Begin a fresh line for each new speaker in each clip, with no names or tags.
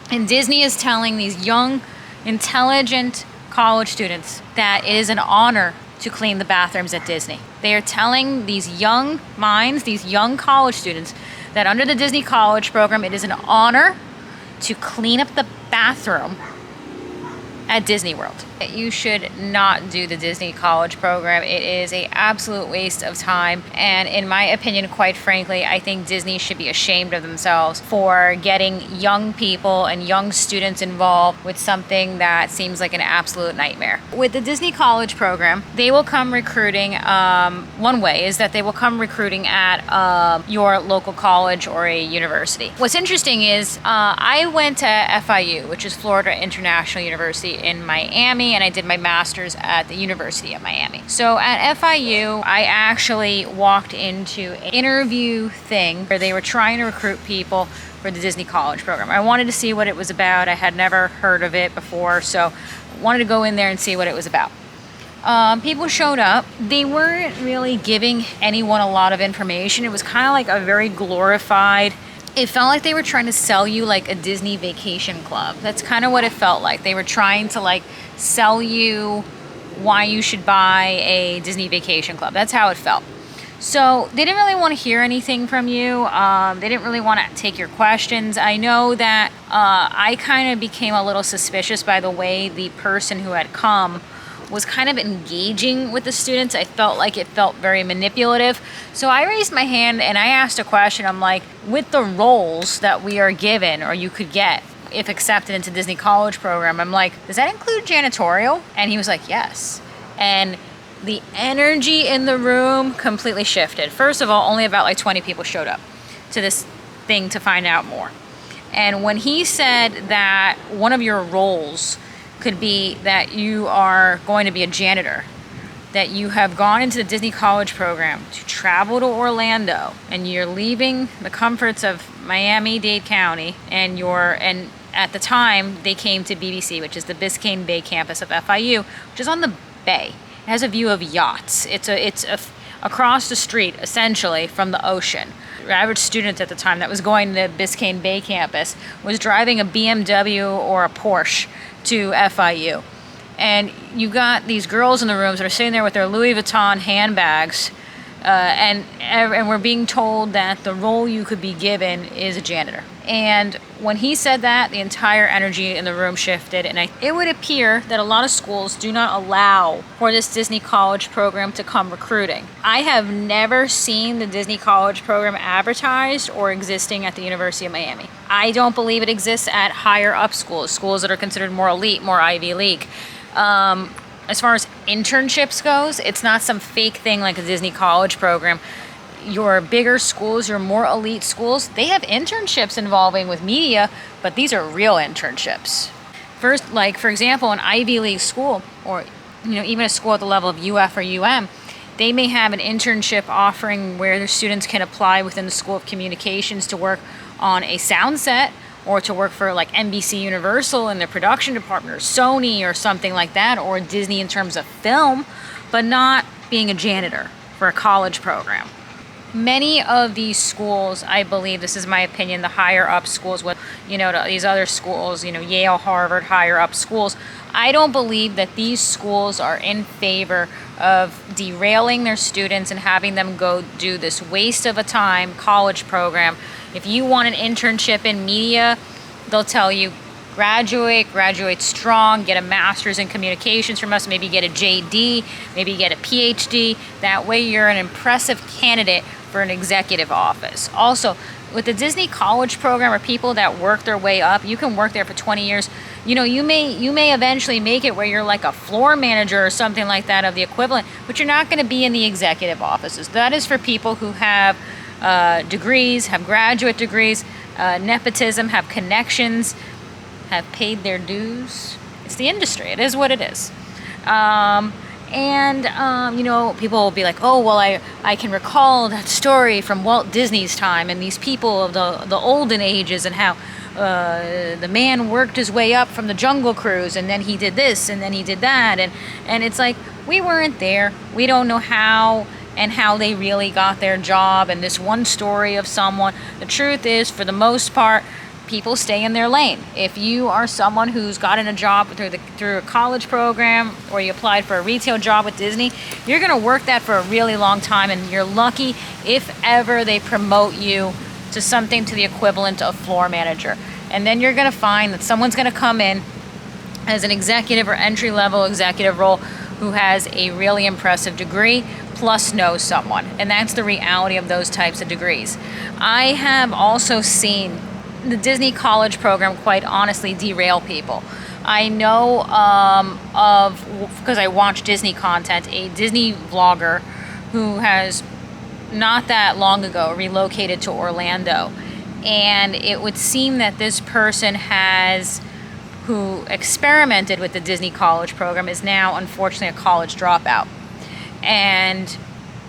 And Disney is telling these young, intelligent college students that it is an honor to clean the bathrooms at Disney. They are telling these young minds, these young college students, that under the Disney College program, it is an honor to clean up the bathroom at Disney World. You should not do the Disney College program. It is an absolute waste of time. And in my opinion, quite frankly, I think Disney should be ashamed of themselves for getting young people and young students involved with something that seems like an absolute nightmare. With the Disney College program, they will come recruiting. One way is that they will come recruiting at your local college or a university. What's interesting is I went to FIU, which is Florida International University in Miami, and I did my master's at the University of Miami. So at FIU, I actually walked into an interview thing where they were trying to recruit people for the Disney College program. I wanted to see what it was about. I had never heard of it before, so wanted to go in there and see what it was about. People showed up. They weren't really giving anyone a lot of information. It was kind of like a very glorified, it felt like they were trying to sell you like a Disney vacation club. That's kind of what it felt like. They were trying to like sell you why you should buy a Disney vacation club. That's how it felt. So they didn't really want to hear anything from you. They didn't really want to take your questions. I know that I kind of became a little suspicious by the way the person who had come was kind of engaging with the students. I felt like it felt very manipulative. So I raised my hand and I asked a question. I'm like, with the roles that we are given or you could get if accepted into Disney College program, I'm like, does that include janitorial? And he was like, yes. And the energy in the room completely shifted. First of all, only about like 20 people showed up to this thing to find out more. And when he said that one of your roles could be that you are going to be a janitor, that you have gone into the Disney College program to travel to Orlando, and you're leaving the comforts of Miami-Dade County, and at the time they came to BBC, which is the Biscayne Bay campus of FIU, which is on the bay. It has a view of yachts. It's across the street, essentially, from the ocean. The average student at the time that was going to the Biscayne Bay campus was driving a BMW or a Porsche to FIU. And you got these girls in the rooms that are sitting there with their Louis Vuitton handbags, and we're being told that the role you could be given is a janitor. And when he said that, the entire energy in the room shifted, and it would appear that a lot of schools do not allow for this Disney College program to come recruiting. I have never seen the Disney College program advertised or existing at the University of Miami. I don't believe it exists at higher up schools that are considered more elite, more Ivy League. As far as internships goes, it's not some fake thing like a Disney College program. Your bigger schools, your more elite schools, they have internships involving with media, but these are real internships. First, like for example, an Ivy League school, or even a school at the level of UF or UM, they may have an internship offering where the students can apply within the School of Communications to work on a sound set, or to work for like NBC Universal in the production department, or Sony or something like that, or Disney in terms of film, but not being a janitor for a college program. Many of these schools, I believe, this is my opinion, the higher up schools with, these other schools, Yale, Harvard, higher up schools, I don't believe that these schools are in favor of derailing their students and having them go do this waste of a time college program. If you want an internship in media, they'll tell you, graduate strong, get a master's in communications from us, maybe get a JD, maybe get a PhD. That way you're an impressive candidate for an executive office. Also, with the Disney College program, or people that work their way up, you can work there for 20 years. You may eventually make it where you're like a floor manager or something like that of the equivalent, but you're not going to be in the executive offices. That is for people who have degrees, have graduate degrees, nepotism, have connections, have paid their dues. It's the industry. It is what it is. People will be like, oh, well, I can recall that story from Walt Disney's time and these people of the olden ages, and how the man worked his way up from the Jungle Cruise, and then he did this, and then he did that. And it's like, we weren't there. We don't know how they really got their job, and this one story of someone. The truth is, for the most part, people stay in their lane. If you are someone who's gotten a job through a college program, or you applied for a retail job with Disney, you're going to work that for a really long time, and you're lucky if ever they promote you to something to the equivalent of floor manager. And then you're going to find that someone's going to come in as an executive or entry-level executive role who has a really impressive degree plus knows someone. And that's the reality of those types of degrees. I have also seen the Disney college program, quite honestly, derail people. I know because I watch Disney content, a Disney vlogger who has not that long ago relocated to Orlando. And it would seem that this person who experimented with the Disney college program is now unfortunately a college dropout. And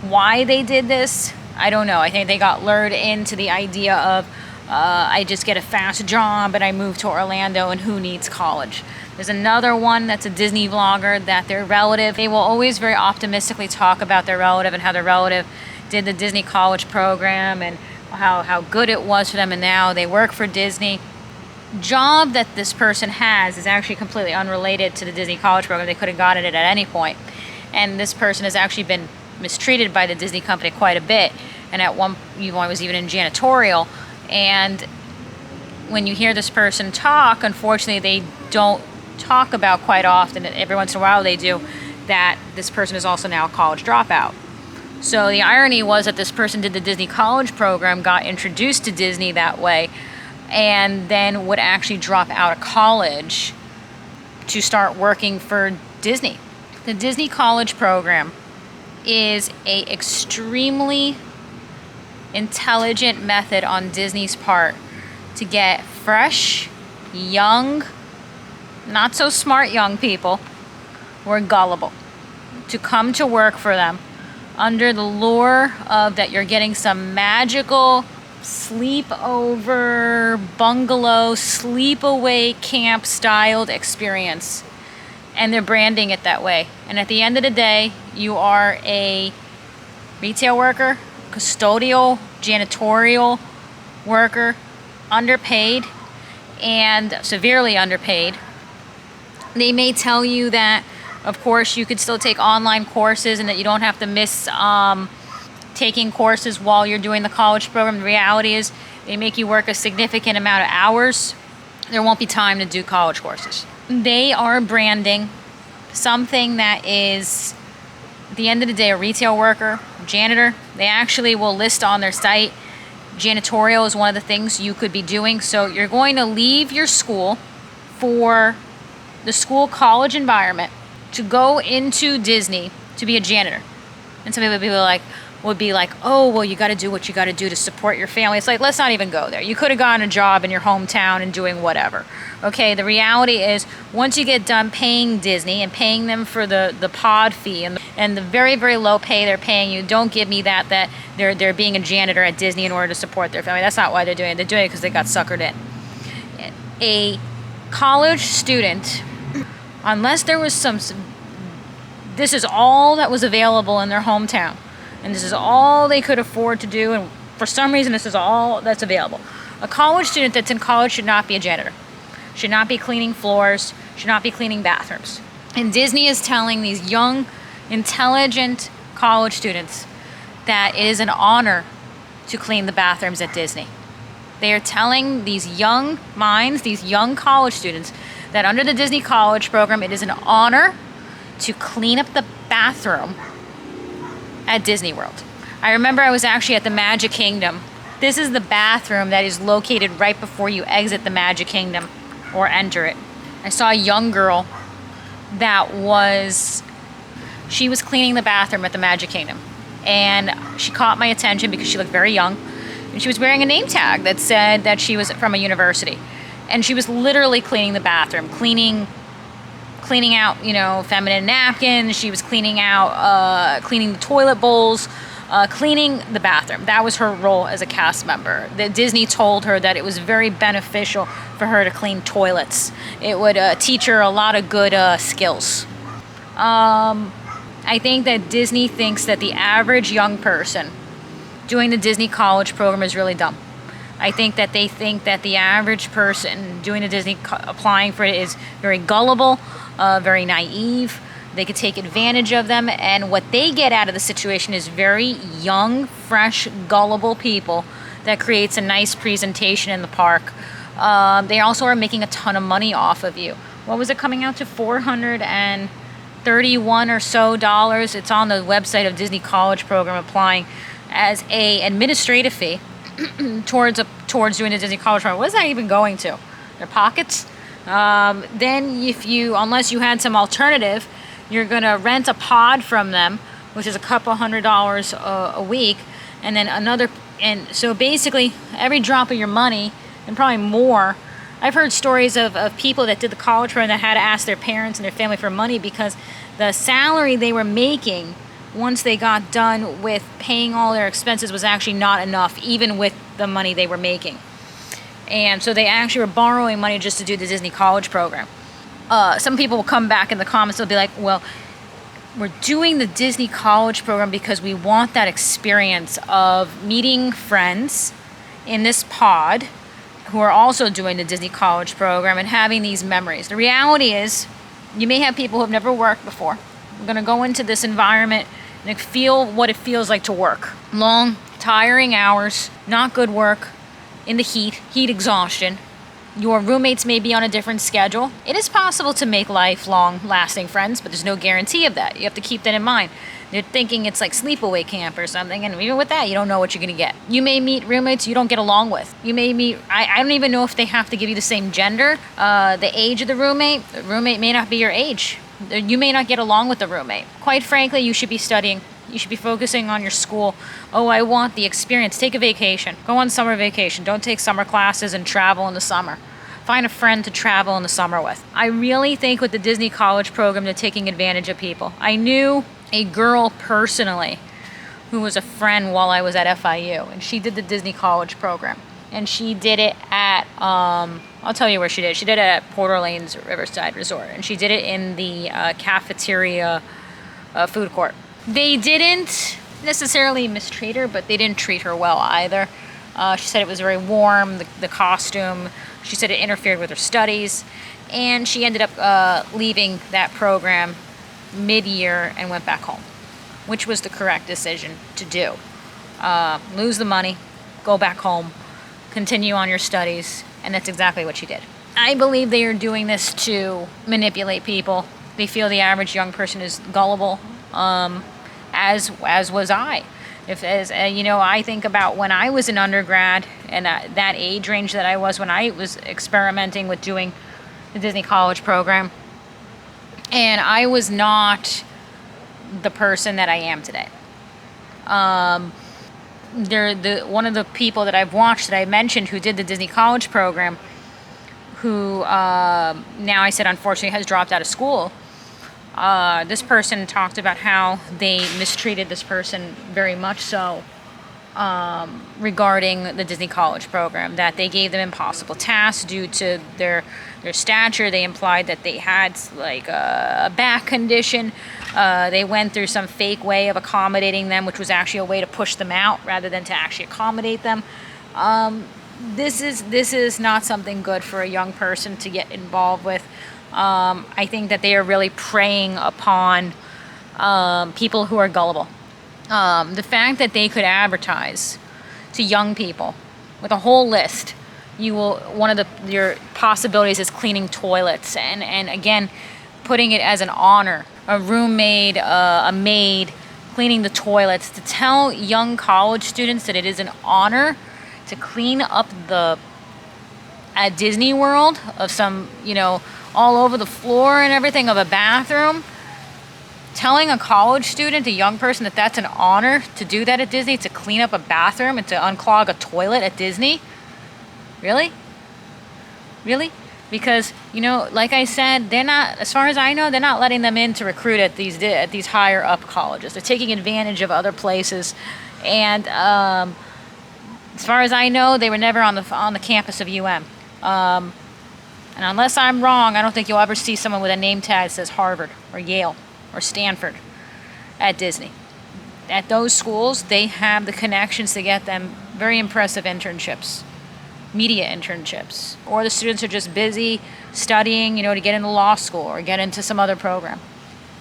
why they did this, I don't know. I think they got lured into the idea of I just get a fast job and I move to Orlando, and who needs college? There's another one that's a Disney vlogger that their relative, they will always very optimistically talk about their relative and how their relative did the Disney college program and how good it was for them, and now they work for Disney. Job that this person has is actually completely unrelated to the Disney college program. They could have gotten it at any point. And this person has actually been mistreated by the Disney company quite a bit. And at one was even in janitorial. And when you hear this person talk, unfortunately, they don't talk about quite often, every once in a while they do, that this person is also now a college dropout. So the irony was that this person did the Disney college program, got introduced to Disney that way, and then would actually drop out of college to start working for Disney. The Disney college program is an extremely intelligent method on Disney's part to get fresh, young, not so smart young people who are gullible to come to work for them under the lure of that you're getting some magical sleepover, bungalow, sleepaway camp styled experience. And they're branding it that way. And at the end of the day, you are a retail worker, custodial, janitorial worker, underpaid and severely underpaid. They may tell you that, of course, you could still take online courses and that you don't have to miss taking courses while you're doing the college program. The reality is they make you work a significant amount of hours. There won't be time to do college courses. They are branding something that is, at the end of the day, a retail worker, janitor. They actually will list on their site, janitorial is one of the things you could be doing. So you're going to leave your school for the school college environment to go into Disney to be a janitor. And some people would be like, oh, well, you got to do what you got to do to support your family. It's like, let's not even go there. You could have gotten a job in your hometown and doing whatever. Okay, the reality is once you get done paying Disney and paying them for the pod fee and the very, very low pay they're paying you, don't give me that they're being a janitor at Disney in order to support their family. That's not why they're doing it. They're doing it because they got suckered in. A college student, unless there was this is all that was available in their hometown, and this is all they could afford to do, and for some reason this is all that's available. A college student that's in college should not be a janitor, should not be cleaning floors, should not be cleaning bathrooms. And Disney is telling these young, intelligent college students that it is an honor to clean the bathrooms at Disney. They are telling these young minds, these young college students, that under the Disney college program, it is an honor to clean up the bathroom at Disney World. I remember I was actually at the Magic Kingdom. This is the bathroom that is located right before you exit the Magic Kingdom or enter it. I saw a young girl she was cleaning the bathroom at the Magic Kingdom. And she caught my attention because she looked very young. And she was wearing a name tag that said that she was from a university. And she was literally cleaning the bathroom, cleaning out, feminine napkins. She was cleaning the toilet bowls, cleaning the bathroom. That was her role as a cast member. Disney told her that it was very beneficial for her to clean toilets. It would teach her a lot of good skills. I think that Disney thinks that the average young person doing the Disney college program is really dumb. I think that they think that the average person doing a Disney, applying for it, is very gullible, very naive. They could take advantage of them, and what they get out of the situation is very young, fresh, gullible people that creates a nice presentation in the park. They also are making a ton of money off of you. What was it coming out to? $431 or so dollars. It's on the website of Disney College Program, applying as a administrative fee towards doing the Disney College Program. What is that even going to? Their pockets? Then unless you had some alternative, you're gonna rent a pod from them, which is a couple $100 a week, and then and so basically every drop of your money, and probably more. I've heard stories of people that did the college program that had to ask their parents and their family for money because the salary they were making once they got done with paying all their expenses was actually not enough, even with the money they were making. And so they actually were borrowing money just to do the Disney College Program. Some people will come back in the comments, they'll be like, well, we're doing the Disney College Program because we want that experience of meeting friends in this pod who are also doing the Disney College Program and having these memories. The reality is, you may have people who have never worked before. We're going to go into this environment and feel what it feels like to work. Long, tiring hours, not good work, in the heat exhaustion. Your roommates may be on a different schedule. It is possible to make lifelong lasting friends, but there's no guarantee of that. You have to keep that in mind. They're thinking it's like sleepaway camp or something, and even with that, you don't know what you're going to get. You may meet roommates you don't get along with. You may meet, I don't even know if they have to give you the same gender, the age of the roommate may not be your age. You may not get along with the roommate. Quite frankly, you should be studying. You should be focusing on your school. Oh, I want the experience. Take a vacation. Go on summer vacation. Don't take summer classes and travel in the summer. Find a friend to travel in the summer with. I really think with the Disney College Program, they're taking advantage of people. I knew a girl personally who was a friend while I was at FIU, and she did the Disney College Program. And she did it at, I'll tell you where she did it. She did it at Port Orleans Riverside Resort, and she did it in the cafeteria food court. They didn't necessarily mistreat her, but they didn't treat her well either. She said it was very warm, the costume. She said it interfered with her studies, and she ended up leaving that program mid-year and went back home, which was the correct decision to do. Lose the money, go back home, continue on your studies, and that's exactly what she did. I believe they are doing this to manipulate people. They feel the average young person is gullible, as was I. I think about when I was an undergrad and that age range that I was when I was experimenting with doing the Disney College Program, and I was not the person that I am today. One of the people that I've watched that I mentioned who did the Disney College Program, who now I said unfortunately has dropped out of school. This person talked about how they mistreated this person very much so regarding the Disney College Program, that they gave them impossible tasks due to their stature. They implied that they had like a back condition. They went through some fake way of accommodating them, which was actually a way to push them out rather than to actually accommodate them. This is not something good for a young person to get involved with. I think that they are really preying upon people who are gullible. The fact that they could advertise to young people with a whole list, one of your possibilities is cleaning toilets, and again, putting it as an honor, a roommate, a maid, cleaning the toilets. To tell young college students that it is an honor to clean up at Disney World of some, all over the floor and everything of a bathroom. Telling a college student, a young person, that that's an honor to do that at Disney, to clean up a bathroom and to unclog a toilet at Disney? Really? Really? Because, like I said, they're not, as far as I know, they're not letting them in to recruit at these higher up colleges. They're taking advantage of other places. And as far as I know, they were never on the campus of UM. And unless I'm wrong, I don't think you'll ever see someone with a name tag that says Harvard or Yale or Stanford at Disney. At those schools, they have the connections to get them very impressive internships. media internships, or the students are just busy studying, to get into law school or get into some other program.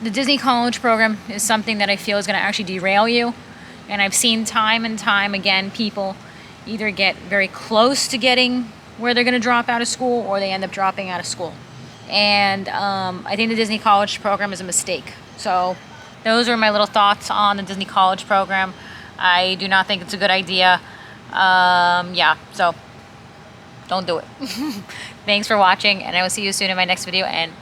The Disney College program is something that I feel is going to actually derail you. And I've seen time and time again people either get very close to getting where they're going to drop out of school, or they end up dropping out of school. And I think the Disney College program is a mistake. So those are my little thoughts on the Disney College program. I do not think it's a good idea. So don't do it. Thanks for watching, and I will see you soon in my next video, and